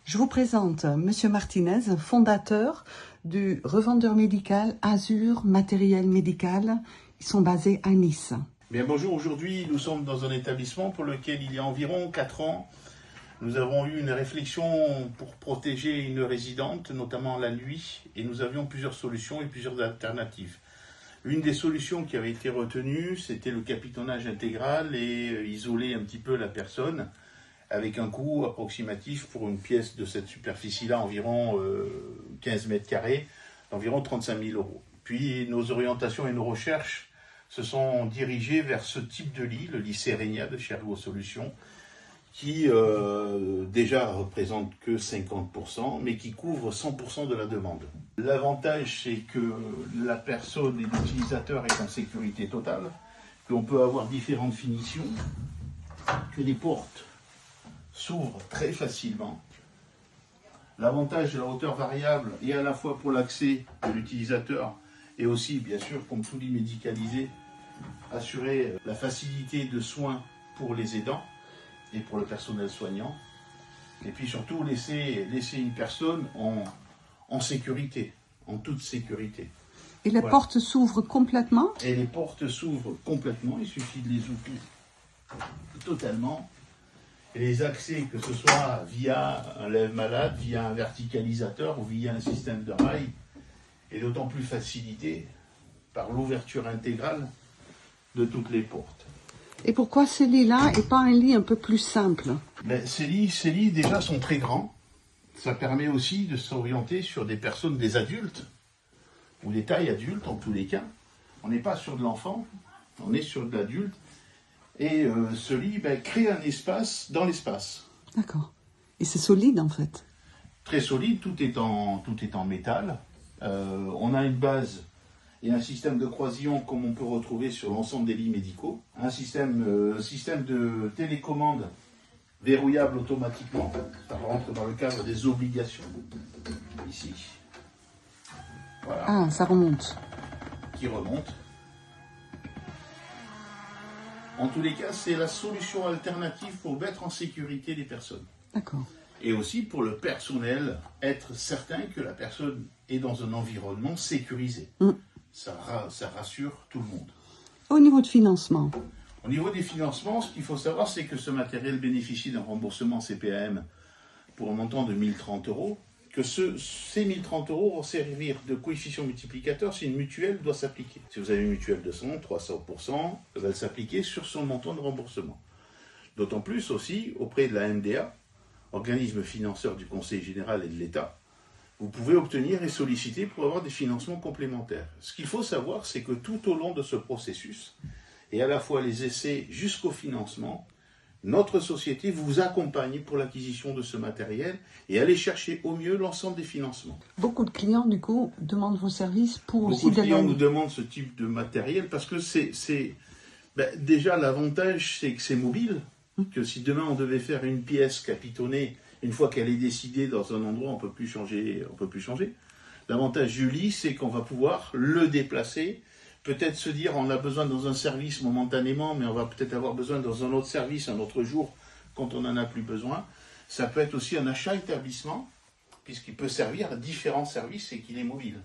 Je vous présente Monsieur Martinez, fondateur du revendeur médical Azur Matériel Médical. Ils sont basés à Nice. Bien, bonjour, aujourd'hui nous sommes dans un établissement pour lequel il y a environ 4 ans, nous avons eu une réflexion pour protéger une résidente, notamment la nuit, et nous avions plusieurs solutions et plusieurs alternatives. Une des solutions qui avait été retenue, c'était le capitonnage intégral et isoler un petit peu la personne avec un coût approximatif pour une pièce de cette superficie-là, environ 15 mètres carrés, d'environ 35 000 €. Puis nos orientations et nos recherches se sont dirigées vers ce type de lit, le lit Serenia de chez Ergo Solutions, qui déjà représente que 50%, mais qui couvre 100% de la demande. L'avantage, c'est que la personne et l'utilisateur est en sécurité totale, qu'on peut avoir différentes finitions, que les portes s'ouvrent très facilement. L'avantage de la hauteur variable est à la fois pour l'accès de l'utilisateur et aussi, bien sûr, comme tout lit médicalisé, assurer la facilité de soins pour les aidants et pour le personnel soignant. Et puis surtout, laisser une personne en sécurité, en toute sécurité. Et les portes s'ouvrent complètement? Et les portes s'ouvrent complètement, il suffit de les ouvrir totalement. Et les accès, que ce soit via un lève-malade, via un verticalisateur ou via un système de rail, est d'autant plus facilité par l'ouverture intégrale de toutes les portes. Et pourquoi ce lit-là et pas un lit un peu plus simple? Ces lits déjà sont très grands. Ça permet aussi de s'orienter sur des personnes, des adultes, ou des tailles adultes en tous les cas. On n'est pas sur de l'enfant, on est sur de l'adulte. Et ce lit crée un espace dans l'espace. D'accord. Et c'est solide en fait? Très solide, tout est en métal. On a une base et un système de croisillon comme on peut retrouver sur l'ensemble des lits médicaux. Un système de télécommande verrouillable automatiquement. Ça rentre dans le cadre des obligations. Ici. Voilà. Ah, ça remonte. Qui remonte. En tous les cas, c'est la solution alternative pour mettre en sécurité les personnes. D'accord. Et aussi pour le personnel, être certain que la personne est dans un environnement sécurisé. Ça rassure tout le monde. Au niveau de financement? Au niveau des financements, ce qu'il faut savoir, c'est que ce matériel bénéficie d'un remboursement CPAM pour un montant de 1030 €, que ces 1030 € vont servir de coefficient multiplicateur si une mutuelle doit s'appliquer. Si vous avez une mutuelle de 100, 300%, elle va s'appliquer sur son montant de remboursement. D'autant plus aussi, auprès de la MDA, organisme financeur du Conseil général et de l'État, vous pouvez obtenir et solliciter pour avoir des financements complémentaires. Ce qu'il faut savoir, c'est que tout au long de ce processus, et à la fois les essais jusqu'au financement, notre société vous accompagne pour l'acquisition de ce matériel et aller chercher au mieux l'ensemble des financements. Beaucoup de clients, du coup, demandent vos services pour aussi... Beaucoup de clients nous demandent ce type de matériel parce que déjà, l'avantage, c'est que c'est mobile, que si demain on devait faire une pièce capitonnée, une fois qu'elle est décidée dans un endroit, on ne peut plus changer. L'avantage du lit, c'est qu'on va pouvoir le déplacer, peut-être se dire on a besoin dans un service momentanément, mais on va peut-être avoir besoin dans un autre service, un autre jour, quand on n'en a plus besoin. Ça peut être aussi un achat établissement, puisqu'il peut servir à différents services et qu'il est mobile.